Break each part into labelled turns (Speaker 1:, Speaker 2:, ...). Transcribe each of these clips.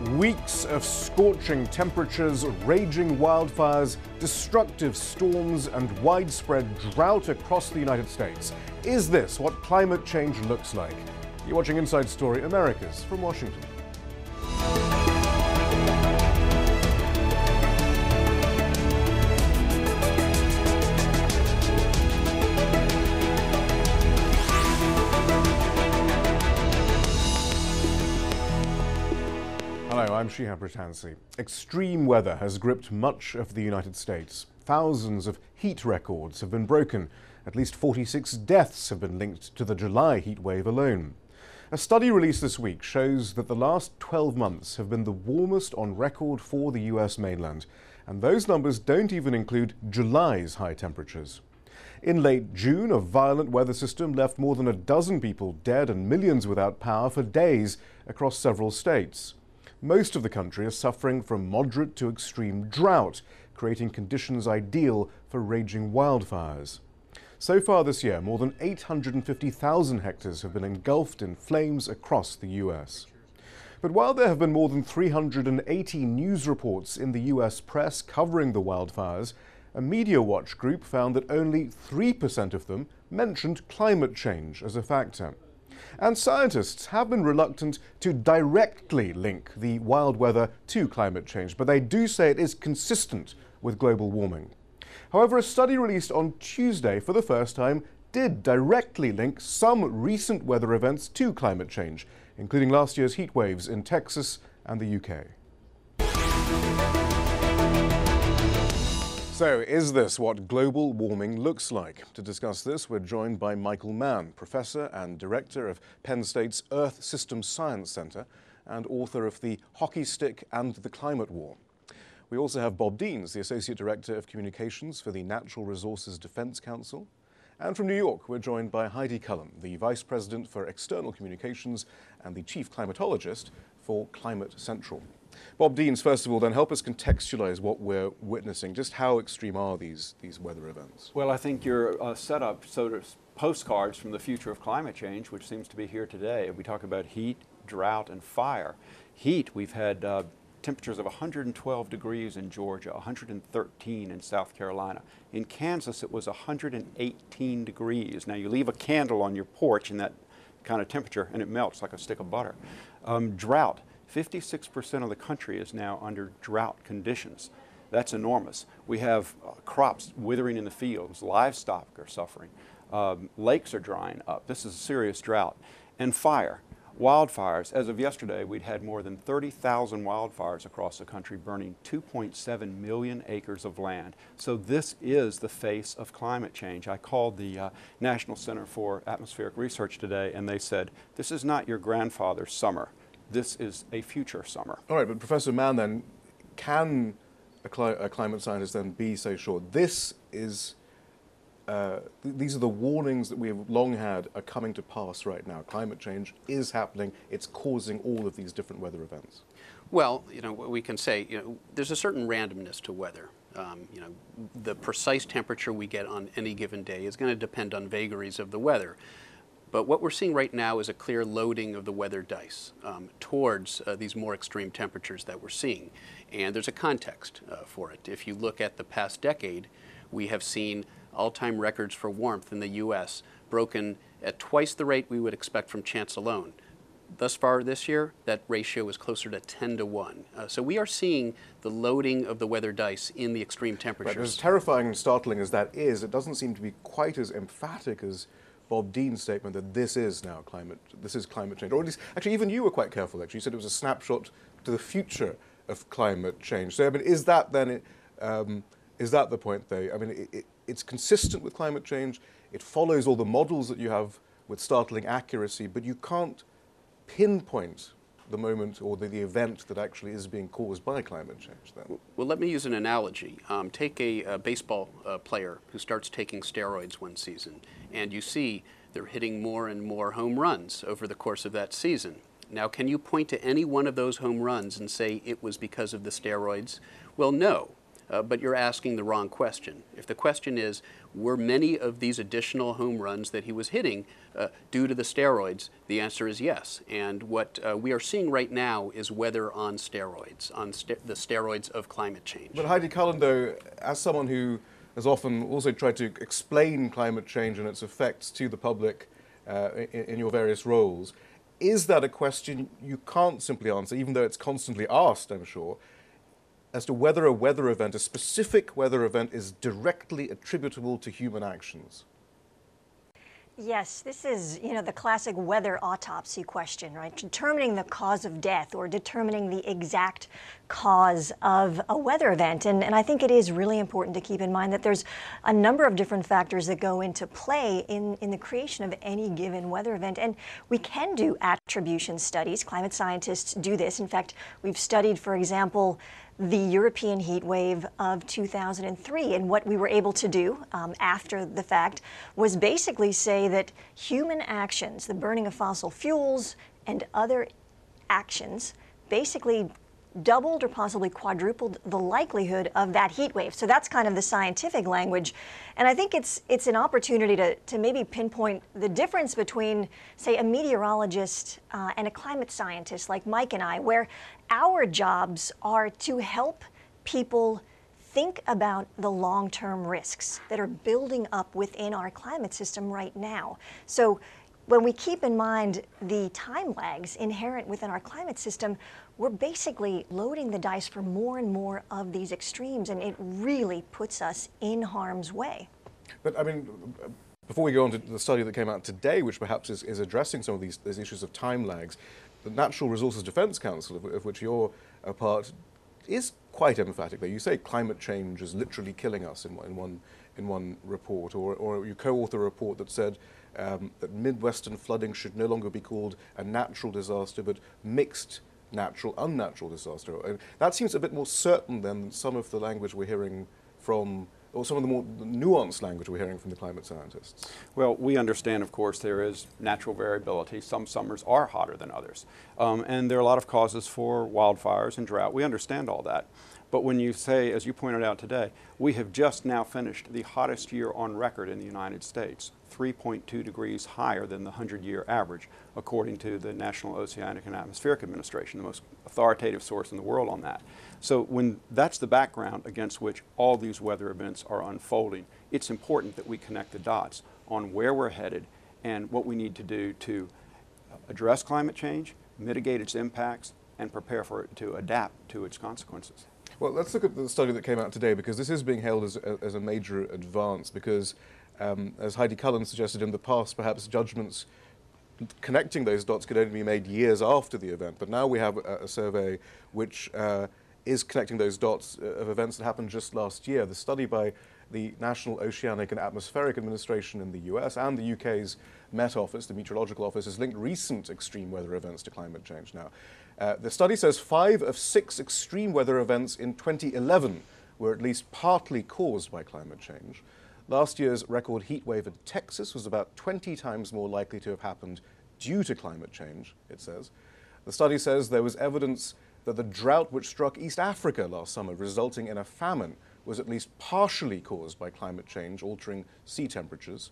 Speaker 1: Weeks of scorching temperatures, raging wildfires, destructive storms, and widespread drought across the United States. Is this what climate change looks like? You're watching Inside Story Americas from Washington. Hello, I'm Shihab Ratansi. Extreme weather has gripped much of the United States. Thousands of heat records have been broken. At least 46 deaths have been linked to the July heat wave alone. A study released this week shows that the last 12 months have been the warmest on record for the US mainland. And those numbers don't even include July's high temperatures. In late June, a violent weather system left more than a dozen people dead and millions without power for days across several states. Most of the country is suffering from moderate to extreme drought, creating conditions ideal for raging wildfires. So far this year, more than 850,000 hectares have been engulfed in flames across the US. But while there have been more than 380 news reports in the US press covering the wildfires, a Media Watch group found that only 3% of them mentioned climate change as a factor. And scientists have been reluctant to directly link the wild weather to climate change, but they do say it is consistent with global warming. However, a study released on Tuesday for the first time did directly link some recent weather events to climate change, including last year's heat waves in Texas and the UK. So, is this what global warming looks like? To discuss this, we're joined by Michael Mann, professor and director of Penn State's Earth Systems Science Center and author of The Hockey Stick and the Climate War. We also have Bob Deans, the associate director of communications for the Natural Resources Defense Council. And from New York, we're joined by Heidi Cullum, the vice president for external communications and the chief climatologist for Climate Central. Bob Deans, first of all, then help us contextualize what we're witnessing. Just how extreme are these weather events?
Speaker 2: Well, I think your setup sort of postcards from the future of climate change, which seems to be here today. We talk about heat, drought, and fire. Heat, we've had temperatures of 112 degrees in Georgia, 113 in South Carolina. In Kansas, it was 118 degrees. Now, you leave a candle on your porch in that kind of temperature, and it melts like a stick of butter. Drought. 56% of the country is now under drought conditions. That's enormous. We have crops withering in the fields, livestock are suffering, lakes are drying up. This is a serious drought. And fire, wildfires. As of yesterday, we'd had more than 30,000 wildfires across the country, burning 2.7 million acres of land. So this is the face of climate change. I called the National Center for Atmospheric Research today, and they said, this is not your grandfather's summer. This is a future summer. All
Speaker 1: right, but Professor Mann, then, can a climate scientist then be so sure this is, these are the warnings that we have long had are coming to pass right now? Climate change is happening. It's causing all of these different weather events.
Speaker 3: Well, we can say, there's a certain randomness to weather. The precise temperature we get on any given day is going to depend on vagaries of the weather. But what we're seeing right now is a clear loading of the weather dice towards these more extreme temperatures that we're seeing. And there's a context for it. If you look at the past decade, we have seen all-time records for warmth in the U.S. broken at twice the rate we would expect from chance alone. Thus far this year, that ratio is closer to 10 to 1. So we are seeing the loading of the weather dice in the extreme temperatures.
Speaker 1: Right, as terrifying and startling as that is, it doesn't seem to be quite as emphatic as Bob Dean's statement that this is climate change. Or at least, actually, even you were quite careful, actually. You said it was a snapshot to the future of climate change. So, I mean, is that then, is that the point, though? I mean, it's consistent with climate change. It follows all the models that you have with startling accuracy, but you can't pinpoint the moment or the event that actually is being caused by climate change then.
Speaker 3: Well, let me use an analogy. Take a baseball player who starts taking steroids one season, and you see they're hitting more and more home runs over the course of that season. Now, can you point to any one of those home runs and say it was because of the steroids? Well, no. but you're asking the wrong question. If the question is, were many of these additional home runs that he was hitting due to the steroids, the answer is yes. And what we are seeing right now is weather on steroids, on the steroids of climate change.
Speaker 4: But Heidi Cullen, though, as someone who has often also tried to explain climate change and its effects to the public in your various roles, is that a question you can't simply answer, even though it's constantly asked, I'm sure, as to whether a weather event, a specific weather event, is directly attributable to human actions?
Speaker 5: Yes, this is, the classic weather autopsy question, right? Determining the cause of death or determining the exact cause of a weather event. And I think it is really important to keep in mind that there's a number of different factors that go into play in the creation of any given weather event. And we can do attribution studies. Climate scientists do this. In fact, we've studied, for example, the European heat wave of 2003. And what we were able to do after the fact was basically say that human actions, the burning of fossil fuels and other actions, basically doubled or possibly quadrupled the likelihood of that heat wave. So that's kind of the scientific language. And I think it's an opportunity to maybe pinpoint the difference between, say, a meteorologist and a climate scientist like Mike and I, where our jobs are to help people think about the long-term risks that are building up within our climate system right now. So when we keep in mind the time lags inherent within our climate system, we're basically loading the dice for more and more of these extremes, and it really puts us in harm's way.
Speaker 4: But I mean, before we go on to the study that came out today, which perhaps is addressing some of these issues of time lags, the Natural Resources Defence Council, of which you're a part, is quite emphatic. You say climate change is literally killing us in one report, or you co-author a report that said that Midwestern flooding should no longer be called a natural disaster, but mixed unnatural disaster. And that seems a bit more certain than some of the language we're hearing from, or some of the more nuanced language we're hearing from the climate scientists.
Speaker 2: Well, we understand, of course, there is natural variability. Some summers are hotter than others. And there are a lot of causes for wildfires and drought. We understand all that. But when you say, as you pointed out today, we have just now finished the hottest year on record in the United States, 3.2 degrees higher than the 100-year average, according to the National Oceanic and Atmospheric Administration, the most authoritative source in the world on that. So when that's the background against which all these weather events are unfolding, it's important that we connect the dots on where we're headed and what we need to do to address climate change, mitigate its impacts, and prepare for it to adapt to its consequences.
Speaker 4: Well, let's look at the study that came out today, because this is being hailed as a major advance, because as Heidi Cullen suggested in the past, perhaps judgments connecting those dots could only be made years after the event. But now we have a survey which is connecting those dots of events that happened just last year. The study by the National Oceanic and Atmospheric Administration in the US and the UK's Met Office, the Meteorological Office, has linked recent extreme weather events to climate change now. The study says 5 of 6 extreme weather events in 2011 were at least partly caused by climate change. Last year's record heat wave in Texas was about 20 times more likely to have happened due to climate change, it says. The study says there was evidence that the drought which struck East Africa last summer, resulting in a famine, was at least partially caused by climate change, altering sea temperatures.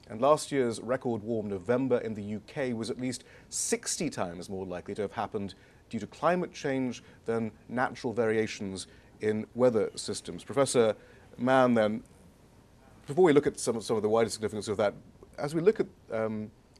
Speaker 4: And last year's record warm November in the UK was at least 60 times more likely to have happened due to climate change than natural variations in weather systems. Professor Mann, then, before we look at some of the wider significance of that, as we look at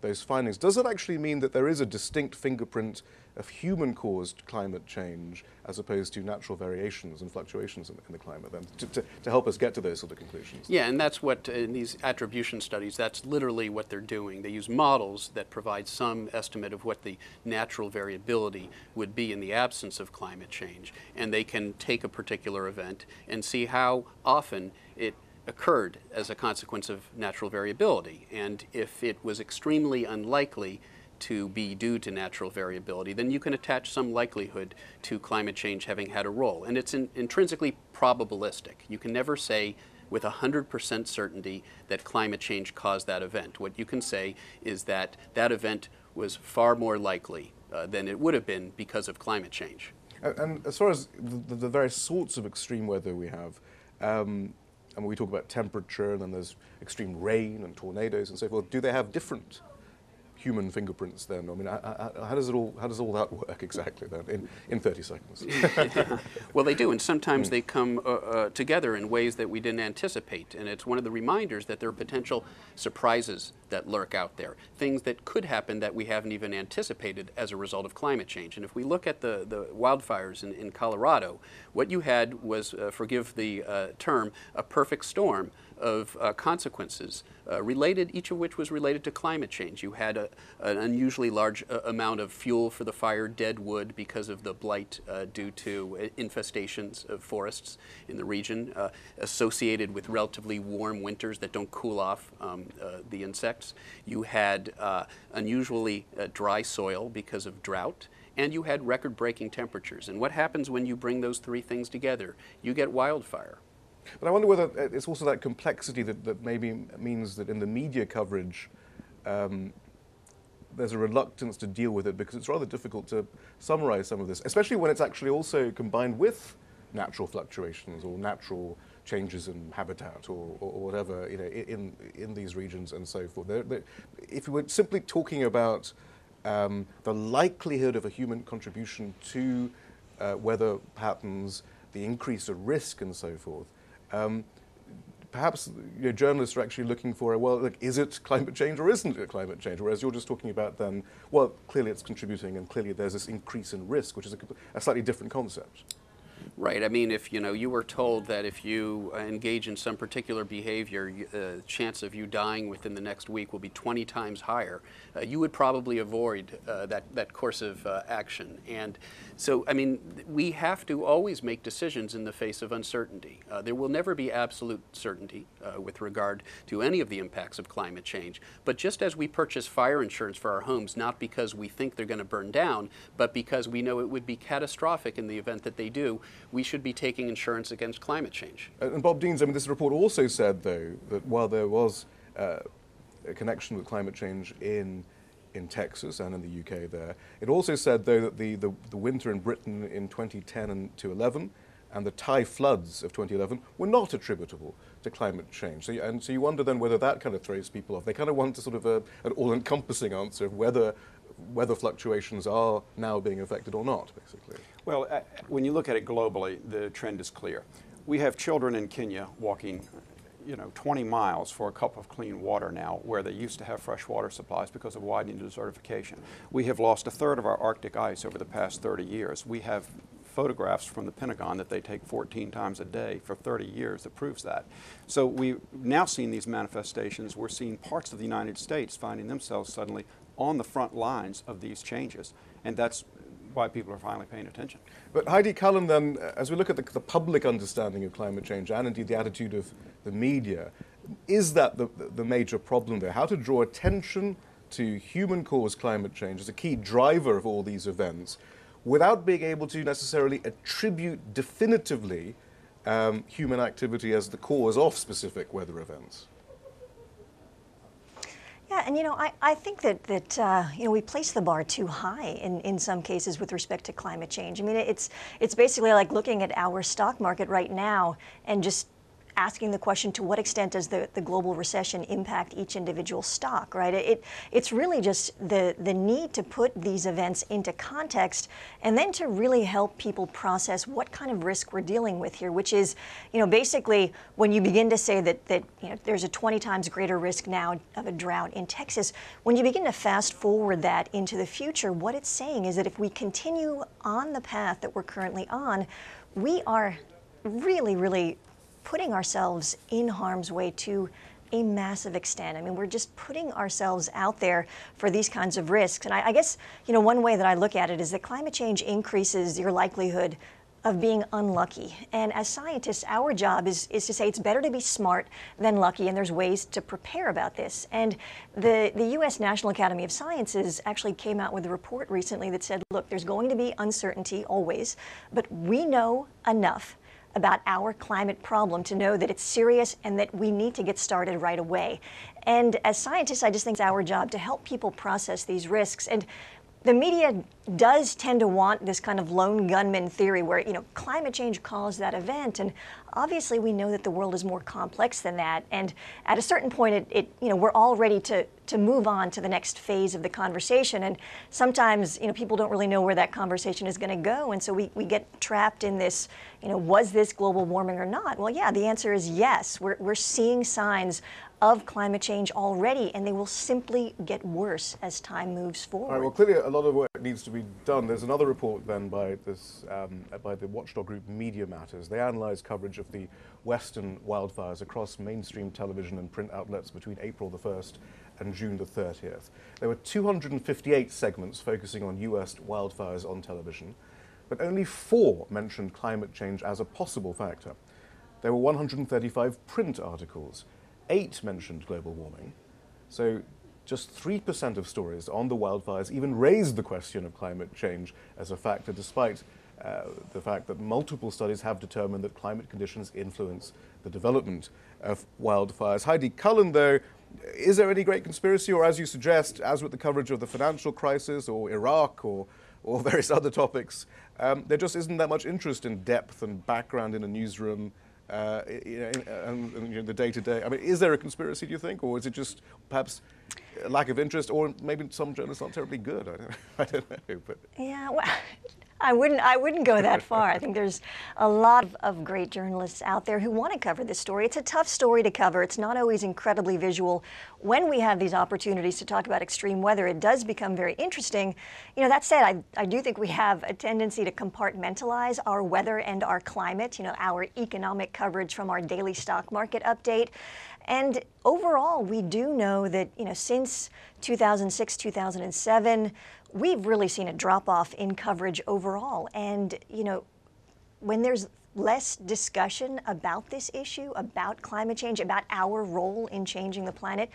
Speaker 4: those findings, does it actually mean that there is a distinct fingerprint of human-caused climate change as opposed to natural variations and fluctuations in the climate, then, to help us get to those sort of conclusions?
Speaker 3: Yeah, and that's what, in these attribution studies, that's literally what they're doing. They use models that provide some estimate of what the natural variability would be in the absence of climate change, and they can take a particular event and see how often it occurred as a consequence of natural variability. And if it was extremely unlikely to be due to natural variability, then you can attach some likelihood to climate change having had a role. And it's intrinsically probabilistic. You can never say with 100% certainty that climate change caused that event. What you can say is that that event was far more likely than it would have been because of climate change.
Speaker 4: And as far as the various sorts of extreme weather we have, and we talk about temperature, and then there's extreme rain and tornadoes and so forth. Do they have different human fingerprints then? I mean, how does all that work exactly then in 30 seconds?
Speaker 3: Well, they do, and sometimes they come together in ways that we didn't anticipate, and it's one of the reminders that there are potential surprises that lurk out there, things that could happen that we haven't even anticipated as a result of climate change. And if we look at the wildfires in Colorado, what you had was, forgive the term, a perfect storm of consequences related, each of which was related to climate change. You had an unusually large amount of fuel for the fire, dead wood because of the blight due to infestations of forests in the region, associated with relatively warm winters that don't cool off the insects. You had unusually dry soil because of drought. And you had record-breaking temperatures. And what happens when you bring those three things together? You get wildfire.
Speaker 4: But I wonder whether it's also that complexity that maybe means that in the media coverage, there's a reluctance to deal with it because it's rather difficult to summarize some of this, especially when it's actually also combined with natural fluctuations or natural changes in habitat or whatever, you know, in these regions and so forth. If we were simply talking about the likelihood of a human contribution to weather patterns, the increase of risk and so forth, perhaps journalists are actually looking for, well, look, is it climate change or isn't it climate change? Whereas you're just talking about then, well, clearly it's contributing and clearly there's this increase in risk, which is a slightly different concept.
Speaker 3: Right. I mean, if you were told that if you engage in some particular behavior, the chance of you dying within the next week will be 20 times higher, you would probably avoid that course of action. And so, I mean, we have to always make decisions in the face of uncertainty. There will never be absolute certainty with regard to any of the impacts of climate change. But just as we purchase fire insurance for our homes, not because we think they're going to burn down, but because we know it would be catastrophic in the event that they do, we should be taking insurance against climate change.
Speaker 4: And Bob Deans, I mean, this report also said, though, that while there was a connection with climate change in Texas and in the UK there, it also said, though, that the winter in Britain in 2010 and to 11 and the Thai floods of 2011 were not attributable to climate change. So you wonder then whether that kind of throws people off. They kind of want a sort of an all-encompassing answer of whether weather fluctuations are now being affected or not, basically.
Speaker 2: Well, when you look at it globally, the trend is clear. We have children in Kenya walking 20 miles for a cup of clean water now, where they used to have fresh water supplies because of widening desertification. We have lost a third of our Arctic ice over the past 30 years. We have photographs from the Pentagon that they take 14 times a day for 30 years that proves that. So we've now seen these manifestations. We're seeing parts of the United States finding themselves suddenly on the front lines of these changes, and that's why people are finally paying attention.
Speaker 4: But Heidi Cullen, then, as we look at the public understanding of climate change and indeed the attitude of the media, is that the major problem there? How to draw attention to human-caused climate change as a key driver of all these events without being able to necessarily attribute definitively human activity as the cause of specific weather events?
Speaker 5: Yeah, and I think that we place the bar too high in some cases with respect to climate change. I mean, it's basically like looking at our stock market right now and just asking the question, to what extent does the global recession impact each individual stock, right? It's really just the need to put these events into context and then to really help people process what kind of risk we're dealing with here, which is, basically when you begin to say that there's a 20 times greater risk now of a drought in Texas, when you begin to fast forward that into the future, what it's saying is that if we continue on the path that we're currently on, we are really, really putting ourselves in harm's way to a massive extent. I mean, we're just putting ourselves out there for these kinds of risks. And I guess, one way that I look at it is that climate change increases your likelihood of being unlucky. And as scientists, our job is to say it's better to be smart than lucky, and there's ways to prepare about this. And the U.S. National Academy of Sciences actually came out with a report recently that said, look, there's going to be uncertainty always, but we know enough about our climate problem to know that it's serious and that we need to get started right away. And as scientists, I just think it's our job to help people process these risks. And the media does tend to want this kind of lone gunman theory where, climate change caused that event. And obviously we know that the world is more complex than that. And at a certain point, we're all ready to move on to the next phase of the conversation. And sometimes, people don't really know where that conversation is going to go. And so we get trapped in this, was this global warming or not? Well, yeah, the answer is yes. We're seeing signs of climate change already, and they will simply get worse as time moves forward.
Speaker 4: All right, well, clearly a lot of work needs to be done. There's another report then by the watchdog group Media Matters. They analysed coverage of the Western wildfires across mainstream television and print outlets between April the 1st and June the 30th. There were 258 segments focusing on US wildfires on television, but only 4 mentioned climate change as a possible factor. There were 135 print articles. 8 mentioned global warming. So just 3% of stories on the wildfires even raised the question of climate change as a factor, despite the fact that multiple studies have determined that climate conditions influence the development of wildfires. Heidi Cullen, though, is there any great conspiracy, or as you suggest, as with the coverage of the financial crisis or Iraq or various other topics, there just isn't that much interest in depth and background in a newsroom, and the day-to-day? I mean, is there a conspiracy, do you think, or is it just perhaps a lack of interest, or maybe some journalists aren't terribly good? I don't know. But
Speaker 5: yeah, well, I wouldn't go that far. I think there's a lot of great journalists out there who want to cover this story. It's a tough story to cover. It's not always incredibly visual. When we have these opportunities to talk about extreme weather, it does become very interesting. That said, I do think we have a tendency to compartmentalize our weather and our climate, our economic coverage from our daily stock market update. And overall, we do know that, since 2006, 2007, we've really seen a drop-off in coverage overall. And, when there's less discussion about this issue, about climate change, about our role in changing the planet,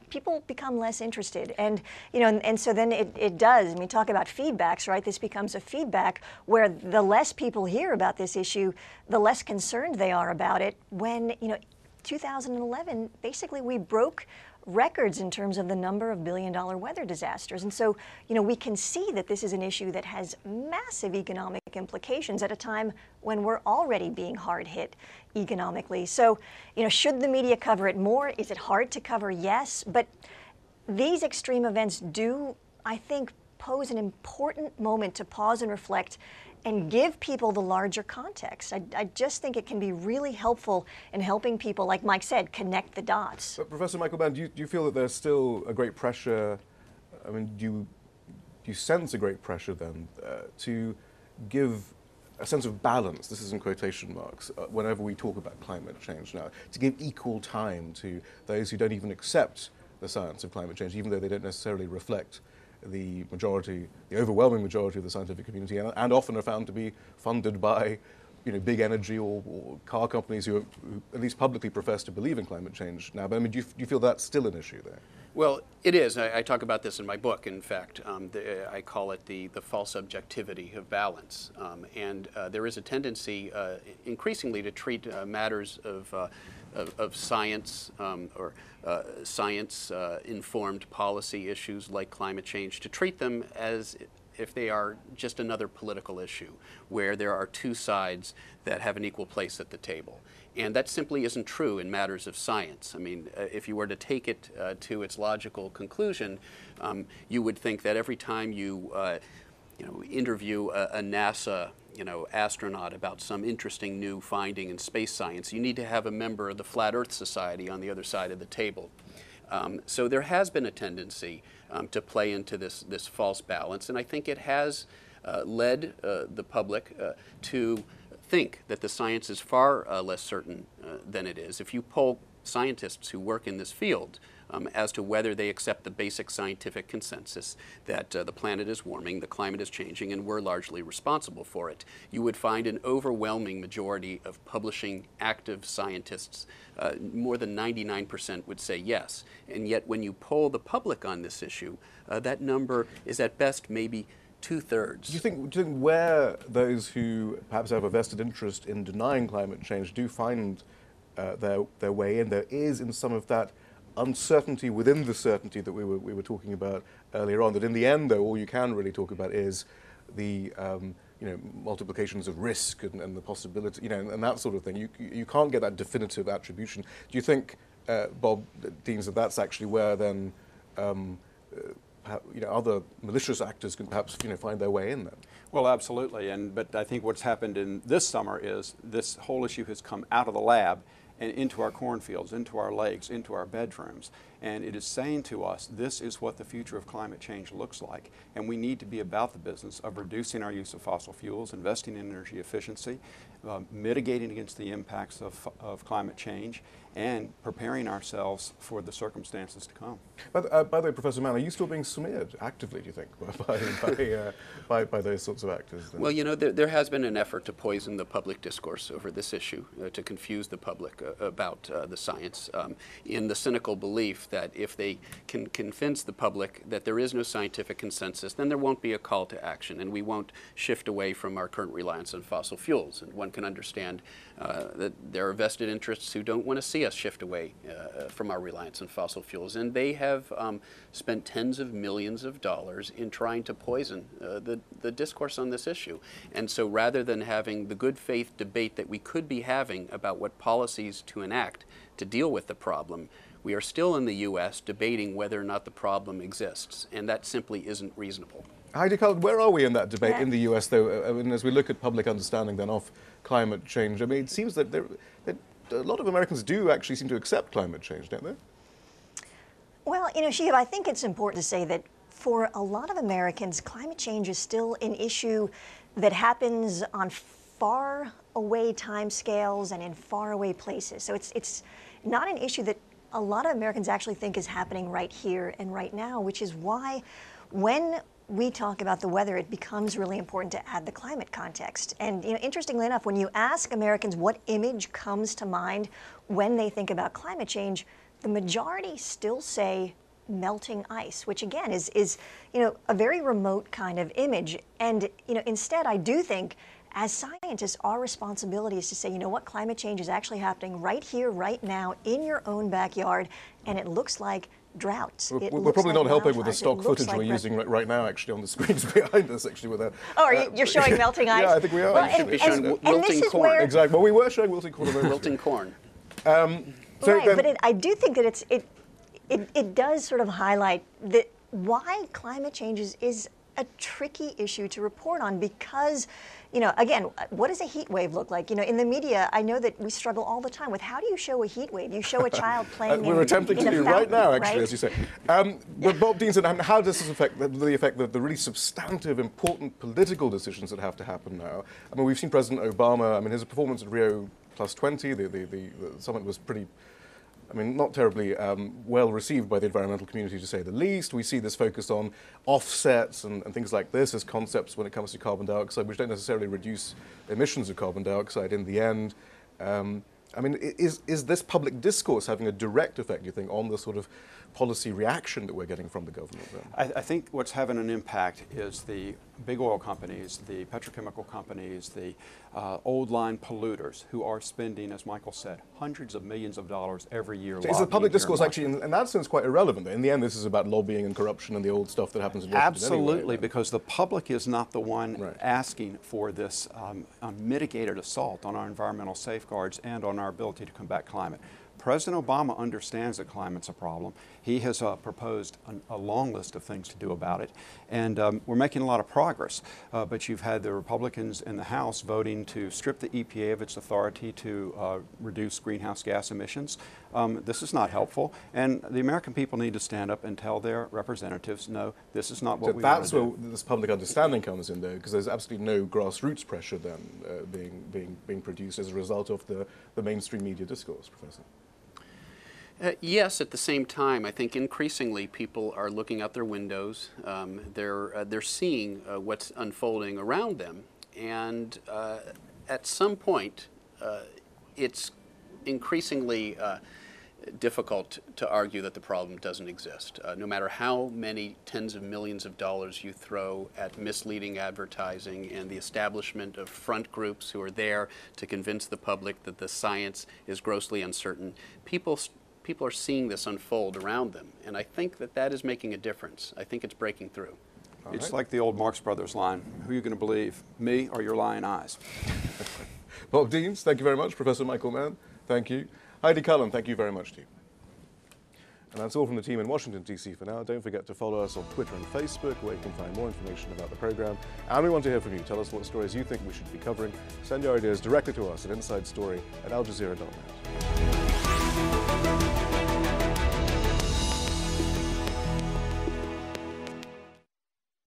Speaker 5: people become less interested. And, and so then it does. I mean, talk about feedbacks, right? This becomes a feedback where the less people hear about this issue, the less concerned they are about it. When, 2011, basically we broke records in terms of the number of billion-dollar weather disasters. And so, we can see that this is an issue that has massive economic implications at a time when we're already being hard hit economically. So, should the media cover it more? Is it hard to cover? Yes. But these extreme events do, I think, pose an important moment to pause and reflect and give people the larger context. I just think it can be really helpful in helping people, like Mike said, connect the dots.
Speaker 4: But Professor Michael Band, do you feel that there's still a great pressure? I mean, do you sense a great pressure then to give a sense of balance, this is in quotation marks, whenever we talk about climate change now, to give equal time to those who don't even accept the science of climate change, even though they don't necessarily reflect the overwhelming majority of the scientific community, and often are found to be funded by, big energy or car companies who at least publicly profess to believe in climate change now. But I mean, do you feel that's still an issue there?
Speaker 3: Well, it is. I talk about this in my book, in fact. I call it the false objectivity of balance. And there is a tendency increasingly to treat matters of science or science-informed policy issues like climate change, to treat them as if they are just another political issue, where there are two sides that have an equal place at the table. And that simply isn't true in matters of science. I mean, if you were to take it to its logical conclusion, you would think that every time you interview a NASA astronaut about some interesting new finding in space science, you need to have a member of the Flat Earth Society on the other side of the table. So there has been a tendency to play into this false balance, and I think it has led the public to think that the science is far less certain than it is. If you poll scientists who work in this field as to whether they accept the basic scientific consensus that the planet is warming, the climate is changing, and we're largely responsible for it, you would find an overwhelming majority of publishing active scientists, more than 99% would say yes. And yet when you poll the public on this issue, that number is at best maybe 2/3.
Speaker 4: Do you think where those who perhaps have a vested interest in denying climate change do find their way in, there is in some of that uncertainty within the certainty that we were talking about earlier on. That in the end, though, all you can really talk about is the multiplications of risk and the possibility, and that sort of thing. You can't get that definitive attribution. Do you think, Bob Deans, that that's actually where then other malicious actors can perhaps find their way in then?
Speaker 2: Well, absolutely. But I think what's happened in this summer is this whole issue has come out of the lab and into our cornfields, into our lakes, into our bedrooms. And it is saying to us, this is what the future of climate change looks like. And we need to be about the business of reducing our use of fossil fuels, investing in energy efficiency, mitigating against the impacts of climate change, and preparing ourselves for the circumstances to come.
Speaker 4: By the way, Professor Mann, are you still being smeared actively, do you think, by those sorts of actors? Then?
Speaker 3: Well, there has been an effort to poison the public discourse over this issue, to confuse the public about the science, in the cynical belief that if they can convince the public that there is no scientific consensus, then there won't be a call to action, and we won't shift away from our current reliance on fossil fuels. And one can understand that there are vested interests who don't want to see us shift away from our reliance on fossil fuels, and they have spent tens of millions of dollars in trying to poison the discourse on this issue. And so rather than having the good faith debate that we could be having about what policies to enact to deal with the problem, we are still in the U.S. debating whether or not the problem exists, and that simply isn't reasonable.
Speaker 4: Heidi Cullen, where are we in that debate in the U.S., though? I mean, as we look at public understanding then of climate change, I mean, it seems that a lot of Americans do actually seem to accept climate change, don't they?
Speaker 5: Well, Shihab, I think it's important to say that for a lot of Americans, climate change is still an issue that happens on far away timescales and in far away places. So it's not an issue that a lot of Americans actually think is happening right here and right now, which is why when we talk about the weather, it becomes really important to add the climate context. And interestingly enough, when you ask Americans what image comes to mind when they think about climate change, the majority still say melting ice, which again is a very remote kind of image. And instead, I do think as scientists, our responsibility is to say, what, climate change is actually happening right here, right now, in your own backyard, and it looks like droughts.
Speaker 4: We're probably not helping with the stock footage we're using right now, actually, on the screens behind us, actually. With that.
Speaker 5: Oh, you're showing melting ice?
Speaker 4: Yeah, I think we are.
Speaker 3: Well, and we should be showing wilting corn.
Speaker 4: Exactly. Well, we were showing wilting corn.
Speaker 3: Wilting corn.
Speaker 5: Right, but I do think that it does sort of highlight that why climate change is a tricky issue to report on, because again, what does a heat wave look like? In the media, I know that we struggle all the time with how do you show a heat wave? You show a child playing
Speaker 4: we're attempting to do right now, actually,
Speaker 5: right?
Speaker 4: as you say. But Bob Deans, how does this affect the really substantive, important political decisions that have to happen now? I mean, we've seen President Obama. I mean, his performance at Rio +20, the summit was pretty, not terribly well received by the environmental community, to say the least. We see this focus on offsets and things like this as concepts when it comes to carbon dioxide, which don't necessarily reduce emissions of carbon dioxide in the end. Is this public discourse having a direct effect, do you think, on the sort of policy reaction that we're getting from the government then?
Speaker 2: I think what's having an impact is the big oil companies, the petrochemical companies, the old line polluters who are spending, as Michael said, hundreds of millions of dollars every year.
Speaker 4: So is the public discourse actually, in that sense, quite irrelevant? In the end, this is about lobbying and corruption and the old stuff that happens in Washington.
Speaker 2: Absolutely,
Speaker 4: anyway,
Speaker 2: because the public is not the one asking for this unmitigated assault on our environmental safeguards and on our ability to combat climate. President Obama understands that climate's a problem. He has proposed a long list of things to do about it, and we're making a lot of progress. But you've had the Republicans in the House voting to strip the EPA of its authority to reduce greenhouse gas emissions. This is not helpful, and the American people need to stand up and tell their representatives, no, this is not what we want to do.
Speaker 4: That's where this public understanding comes in, though, because there's absolutely no grassroots pressure then being produced as a result of the mainstream media discourse, Professor.
Speaker 3: Yes, at the same time, I think increasingly people are looking out their windows. They're seeing what's unfolding around them, and at some point, it's increasingly difficult to argue that the problem doesn't exist. No matter how many tens of millions of dollars you throw at misleading advertising and the establishment of front groups who are there to convince the public that the science is grossly uncertain, people people are seeing this unfold around them. And I think that that is making a difference. I think it's breaking through.
Speaker 2: It's like the old Marx Brothers line, who are you going to believe, me or your lying eyes?
Speaker 4: Bob Deans, thank you very much. Professor Michael Mann, thank you. Heidi Cullen, thank you very much to you. And that's all from the team in Washington, D.C. for now. Don't forget to follow us on Twitter and Facebook, where you can find more information about the program. And we want to hear from you. Tell us what stories you think we should be covering. Send your ideas directly to us at insidestory@aljazeera.net.